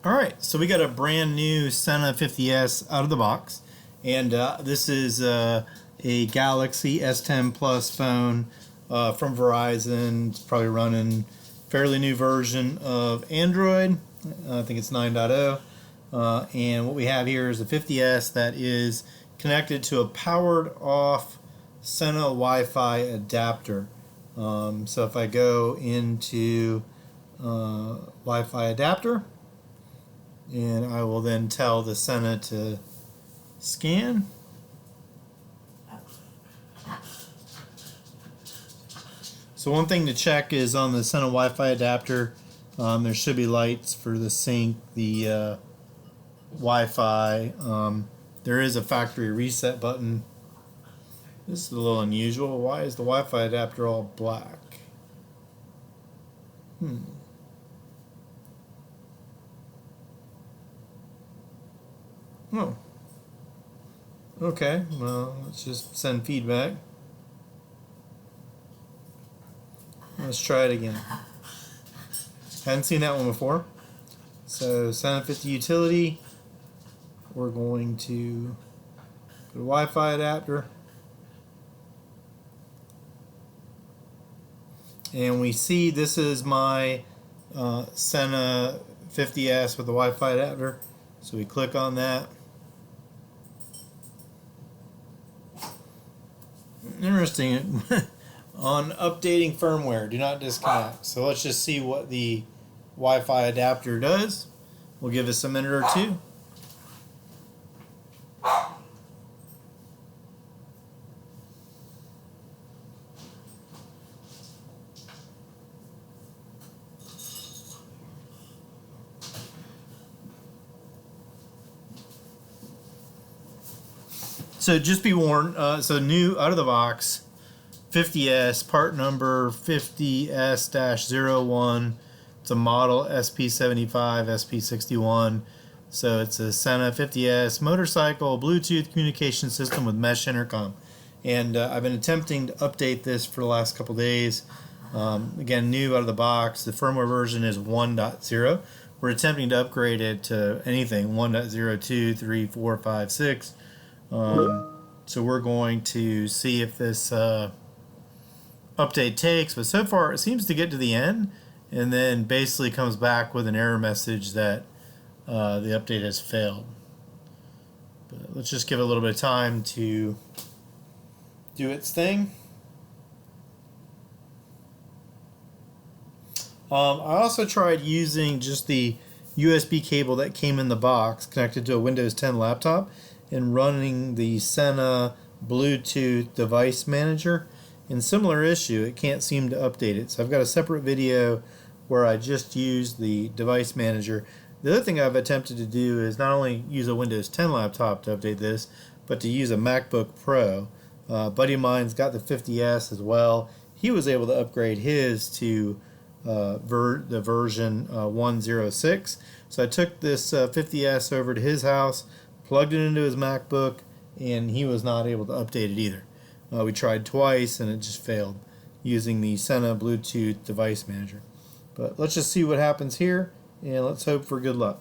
Alright, so we got a brand new Sena 50S out of the box, and this is a Galaxy S10 Plus phone from Verizon. It's probably running fairly new version of Android. I think it's 9.0, and what we have here is a 50S that is connected to a powered off Sena Wi-Fi adapter. So if I go into Wi-Fi adapter, and I will then tell the Sena to scan. So one thing to check is on the Sena Wi-Fi adapter, there should be lights for the sync, the Wi-Fi. There is a factory reset button. This is a little unusual. Why is the Wi-Fi adapter all black? Oh. Okay, well, let's just send feedback. Let's try it again. Hadn't seen that one before. So, Sena 50 utility. We're going to go to Wi-Fi adapter. And we see this is my Sena 50S with the Wi-Fi adapter. So we click on that. Interesting. On updating firmware, do not disconnect. So let's just see what the Wi-Fi adapter does. We'll give this a minute or two. So just be warned, so new out of the box, 50S, part number 50S-01. It's a model SP75, SP61. So it's a Sena 50S motorcycle Bluetooth communication system with mesh intercom. And I've been attempting to update this for the last couple days. Again, new out of the box. The firmware version is 1.0. We're attempting to upgrade it to anything, 1.02, 3, 4, 5, 6. So we're going to see if this update takes, but so far it seems to get to the end and then basically comes back with an error message that the update has failed. But let's just give it a little bit of time to do its thing. I also tried using just the USB cable that came in the box connected to a Windows 10 laptop and running the Sena Bluetooth device manager. And similar issue, it can't seem to update it. So I've got a separate video where I just used the device manager. The other thing I've attempted to do is not only use a Windows 10 laptop to update this, but to use a MacBook Pro. A buddy of mine's got the 50S as well. He was able to upgrade his to the version 1.06. So I took this 50S over to his house, plugged it into his MacBook, and he was not able to update it either. We tried twice and it just failed using the Sena Bluetooth device manager. But let's just see what happens here, and let's hope for good luck.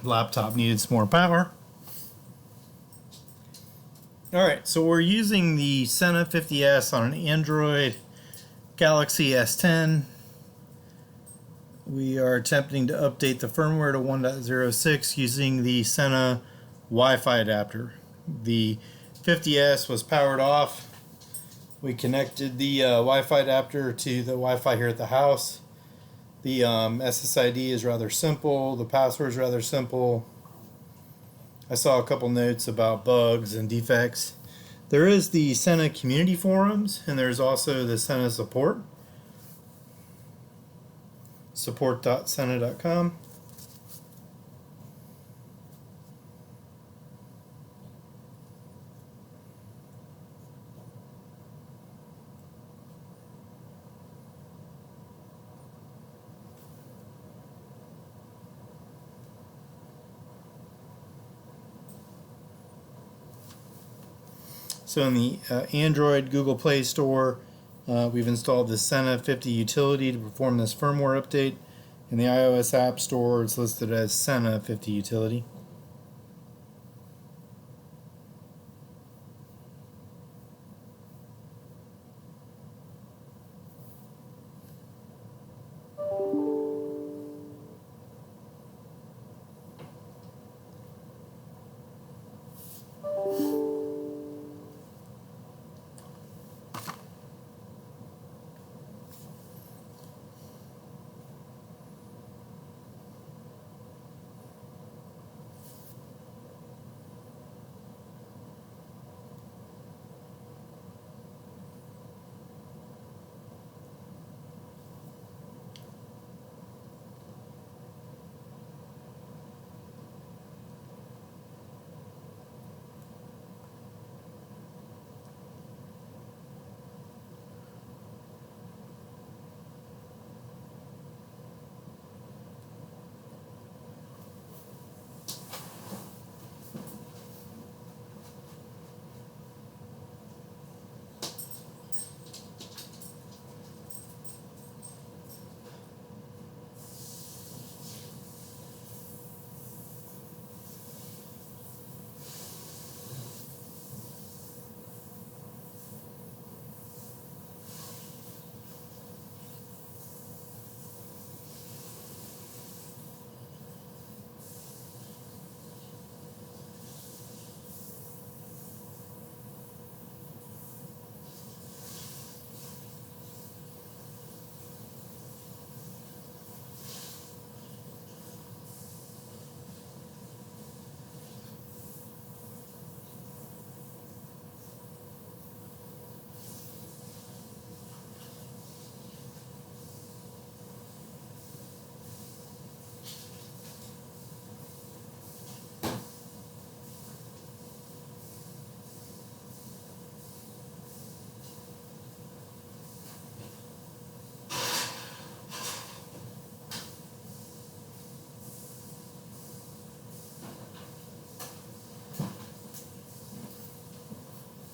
Laptop needed some more power. Alright, so we're using the Sena 50S on an Android Galaxy S10 We are attempting to update the firmware to 1.06 using the Sena Wi-Fi adapter. The 50S was powered off. We connected the Wi-Fi adapter to the Wi-Fi here at the house. The SSID is rather simple. The password is rather simple. I saw a couple notes about bugs and defects. There is the Sena community forums, and there's also the Sena support.sena.com. So in the Android Google Play Store, we've installed the Sena 50 utility to perform this firmware update. In the iOS App Store, it's listed as Sena 50 utility.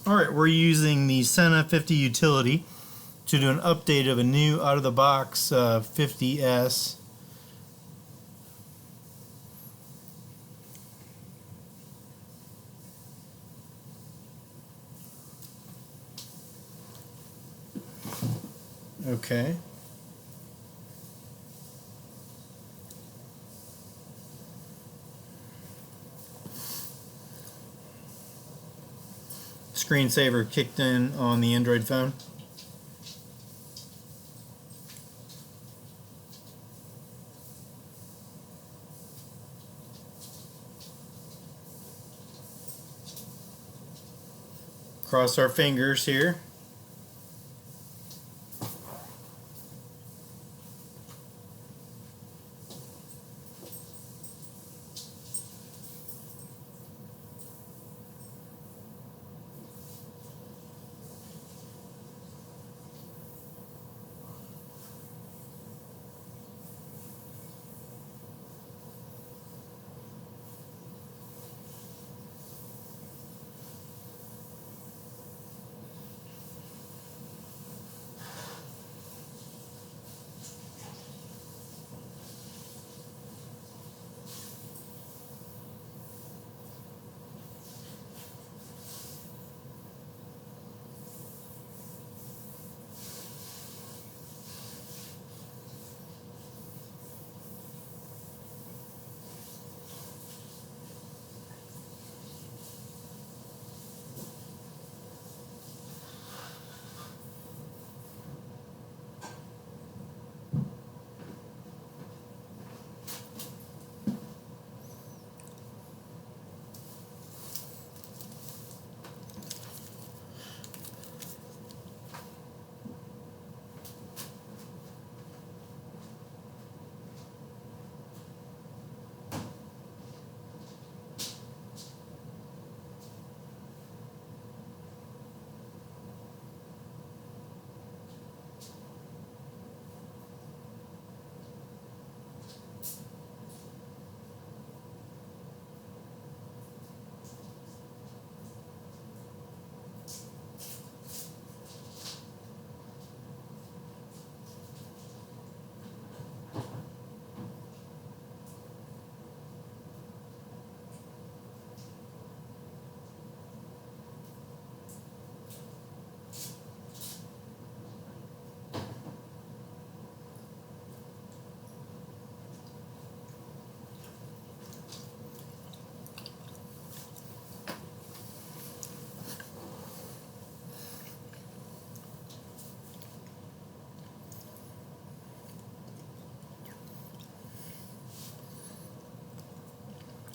Alright, we're using the Sena 50 utility to do an update of a new out-of-the-box 50S. Okay. Screensaver kicked in on the Android phone. Cross our fingers here.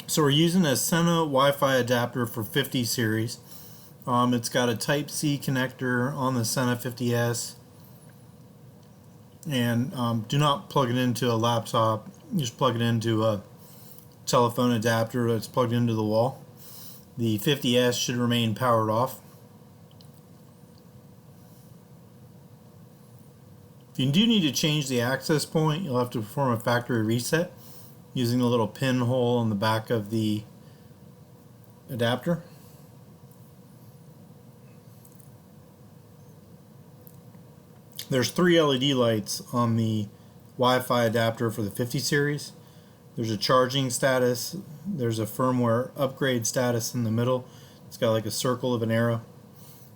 So we're using a Sena Wi-Fi adapter for 50 series. It's got a Type-C connector on the Sena 50S, and do not plug it into a laptop. Just plug it into a telephone adapter that's plugged into the wall. The 50S should remain powered off. If you do need to change the access point, you'll have to perform a factory reset using the little pinhole in the back of the adapter. There's 3 LED lights on the Wi-Fi adapter for the 50 series. There's a charging status, there's a firmware upgrade status in the middle. It's got like a circle of an arrow.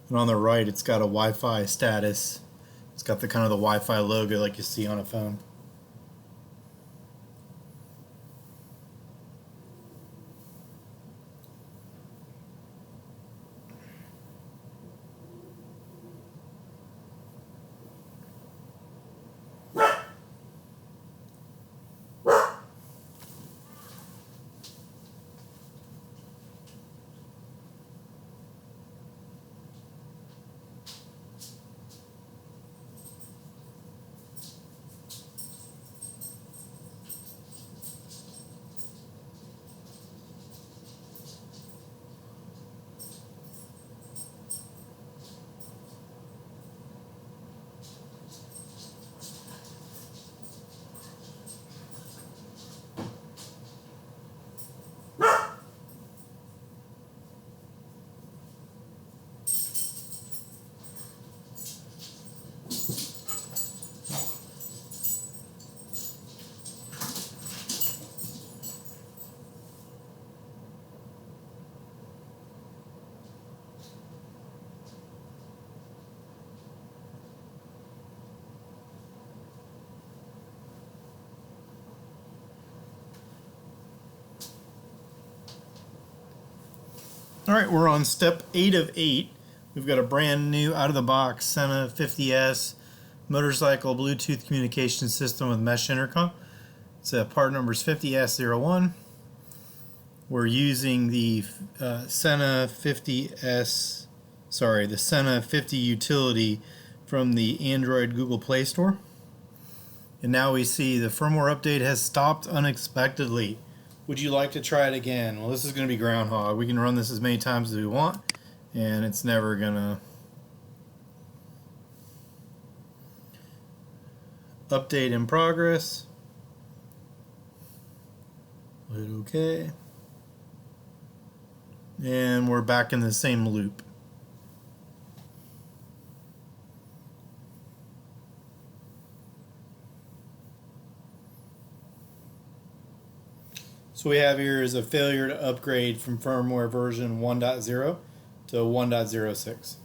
And on the right it's got a Wi-Fi status. It's got the kind of the Wi-Fi logo like you see on a phone. Alright, we're on step 8 of 8. We've got a brand new out-of-the-box Sena 50S motorcycle Bluetooth communication system with mesh intercom. It's part number is 50S01. We're using the Sena 50S, the Sena 50 utility from the Android Google Play Store. And now we see the firmware update has stopped unexpectedly. Would you like to try it again? Well, this is going to be Groundhog. We can run this as many times as we want, and it's never going to update in progress. Hit OK. And we're back in the same loop. So we have here is a failure to upgrade from firmware version 1.0 to 1.06.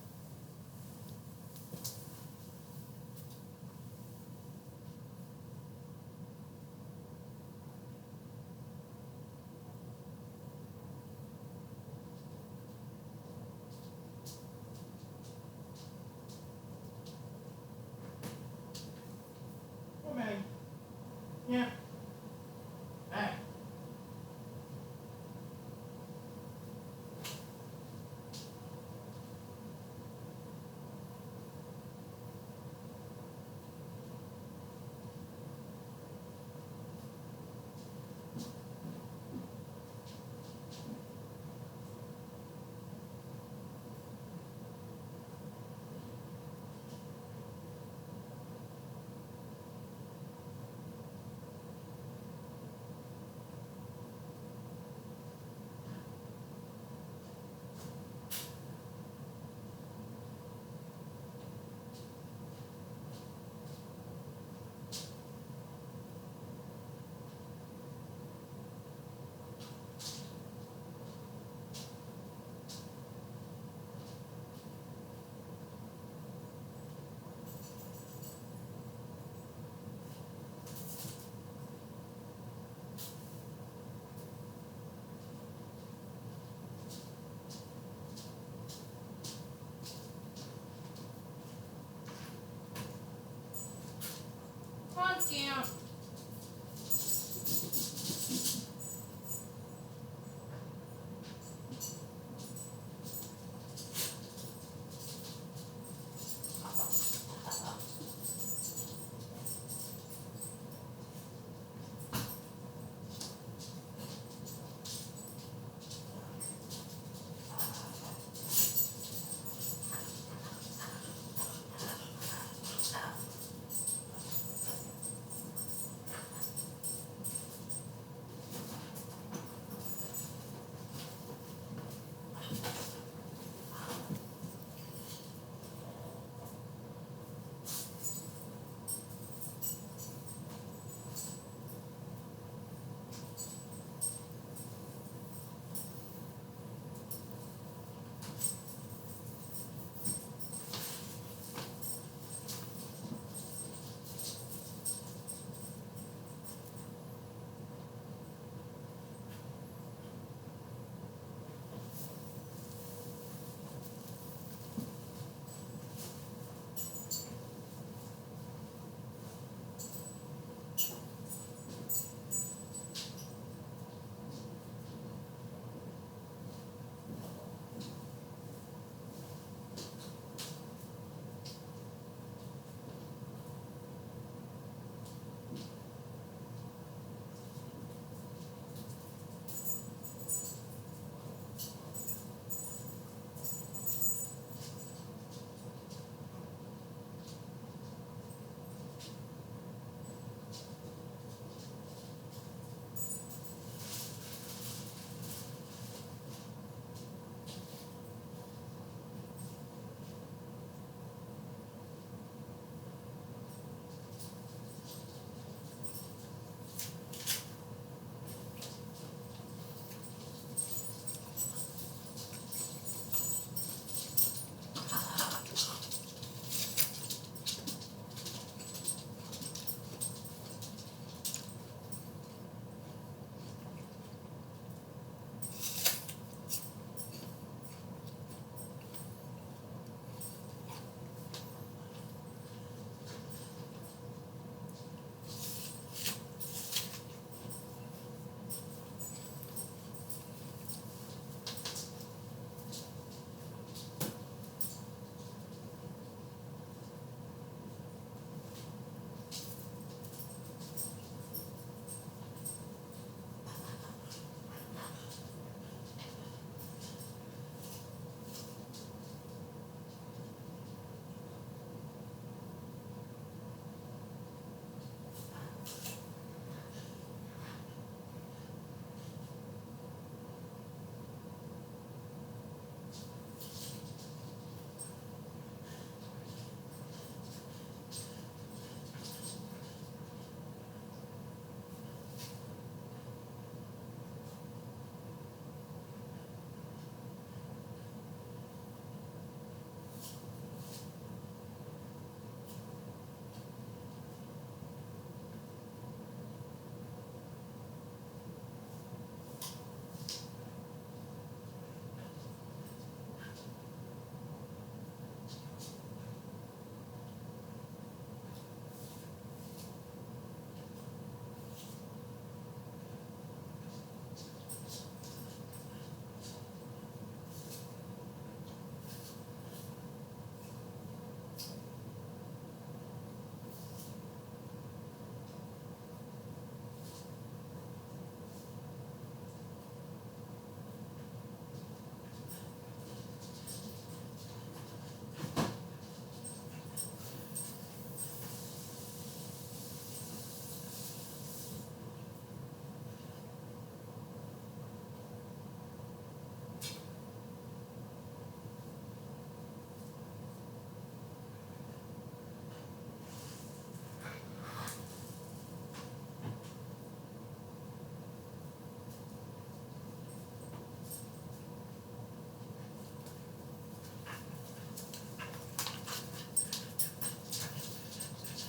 Oh, Maggie. Yeah. Hey.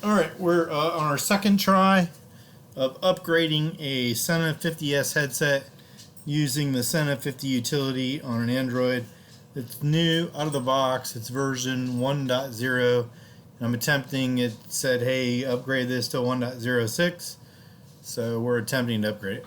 Alright, we're on our second try of upgrading a Sena 50S headset using the Sena 50 utility on an Android. It's new, out of the box, it's version 1.0. I'm attempting, it said, hey, upgrade this to 1.06. So we're attempting to upgrade it.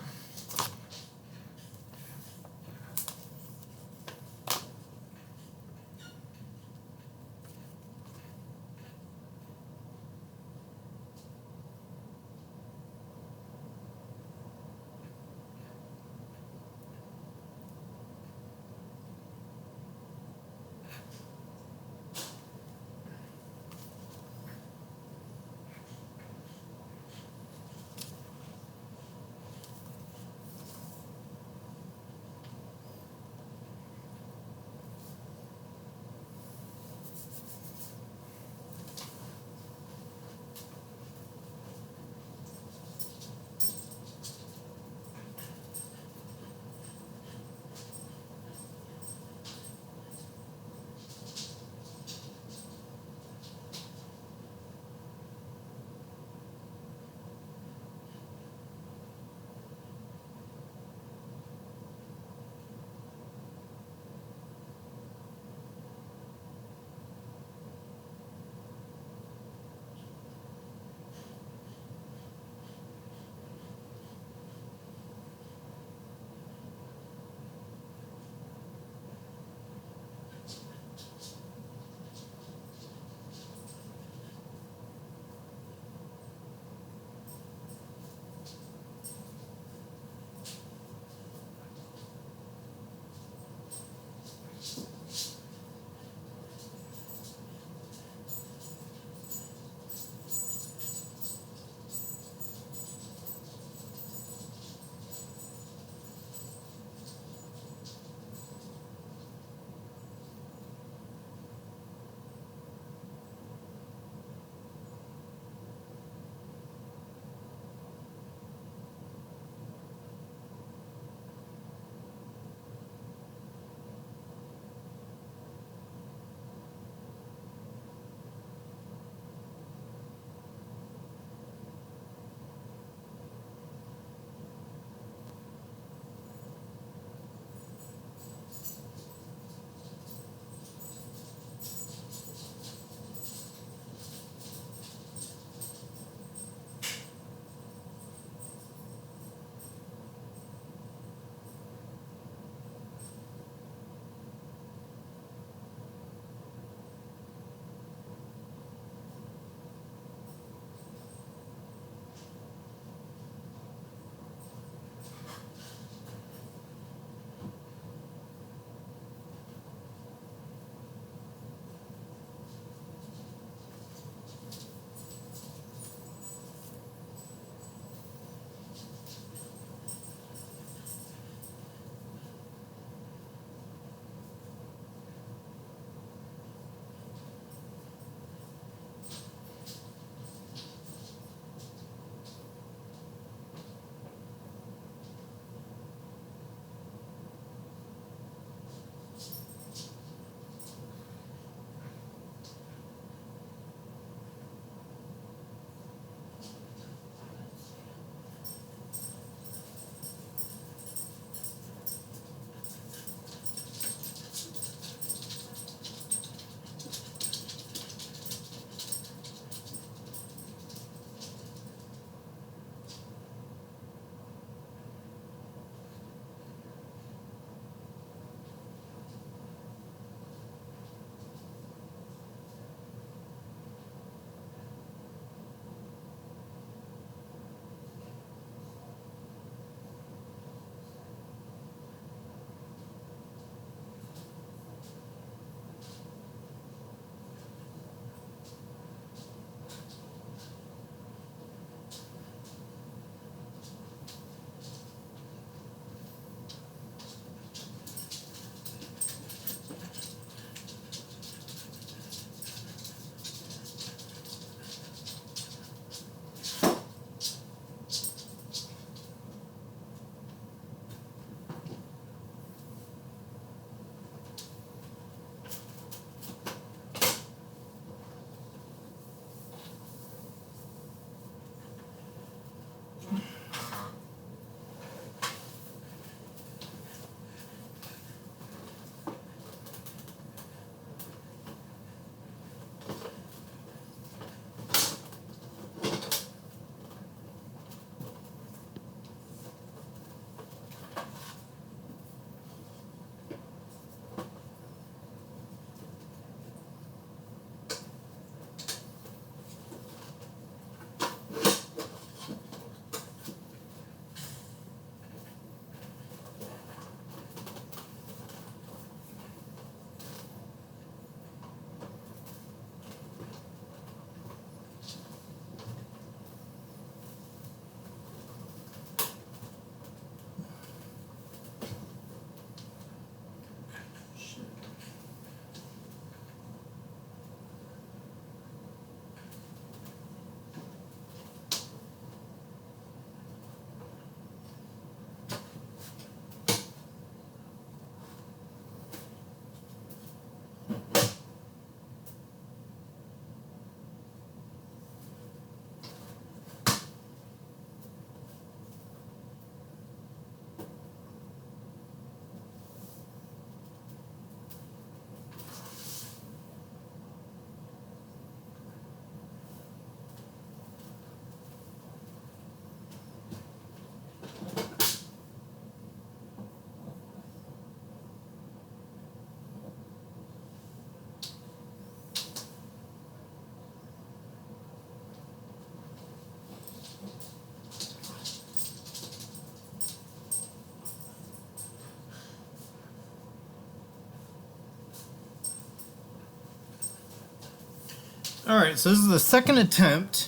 Alright, so this is the second attempt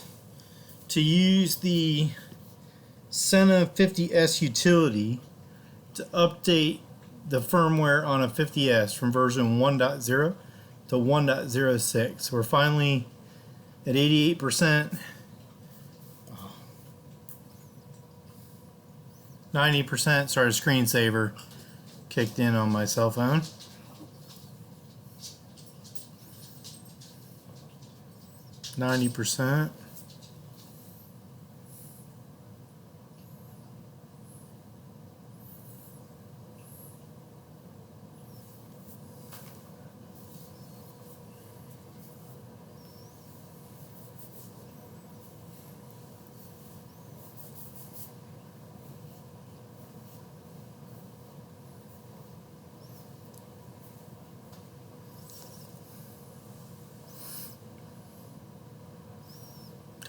to use the Sena 50S utility to update the firmware on a 50S from version 1.0 to 1.06. We're finally at 88%, 90%. Sorry, screensaver kicked in on my cell phone. %.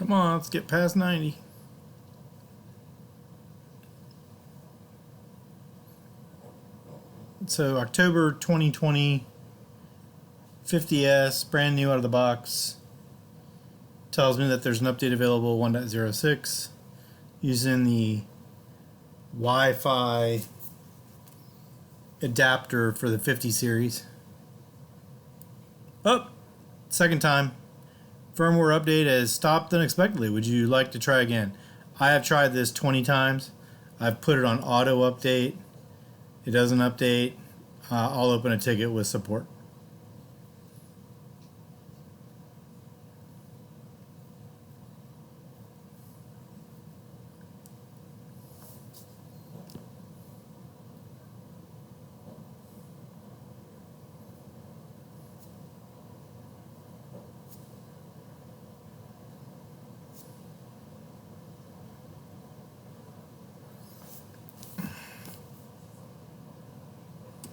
Come on, let's get past 90. So October 2020, 50S, brand new out of the box. Tells me that there's an update available, 1.06, using the Wi-Fi adapter for the 50 series. Oh, second time. Firmware update has stopped unexpectedly. Would you like to try again? I have tried this 20 times. I've put it on auto update. It doesn't update. I'll open a ticket with support.